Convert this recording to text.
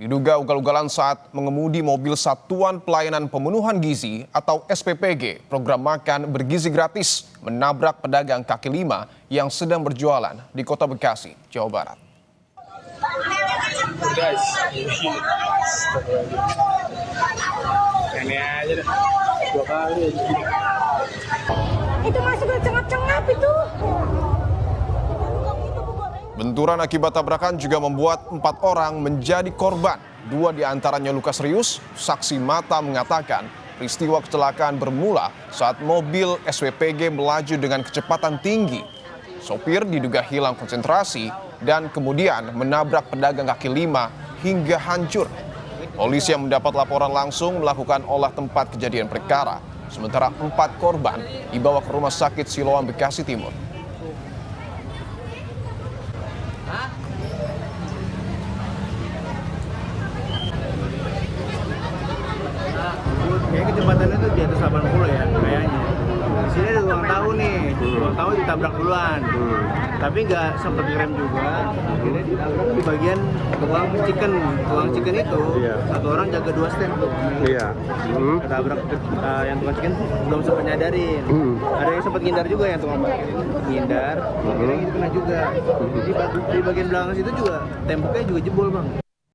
Diduga ugal-ugalan saat mengemudi mobil Satuan Pelayanan Pemenuhan Gizi atau SPPG, program makan bergizi gratis, menabrak pedagang kaki lima yang sedang berjualan di Kota Bekasi, Jawa Barat. Guys, ini aja deh, 2 kali aja. Itu masuk ke cengap-cengap itu. Benturan akibat tabrakan juga membuat 4 orang menjadi korban. 2 diantaranya luka serius. Saksi mata mengatakan peristiwa kecelakaan bermula saat mobil SWPG melaju dengan kecepatan tinggi. Sopir diduga hilang konsentrasi dan kemudian menabrak pedagang kaki lima hingga hancur. Polisi yang mendapat laporan langsung melakukan olah tempat kejadian perkara. Sementara 4 korban dibawa ke Rumah Sakit Siloam Bekasi Timur. Kayak kecepatannya tuh di atas 80 ya kayaknya. Di sini ada ruang tahu nih, ruang tahu ditabrak duluan. Tapi nggak sempat direm juga. Akhirnya ditabrak di bagian tukang chicken. Tukang chicken itu satu orang jaga 2 stand tuh. Iya. Ketabrak yang tukang chicken belum sempat nyadarin. Ada yang sempat ngindar juga yang tukang parkir itu ngindar. Akhirnya gitu kena juga. Di bagian belakang situ juga temboknya juga jebol bang.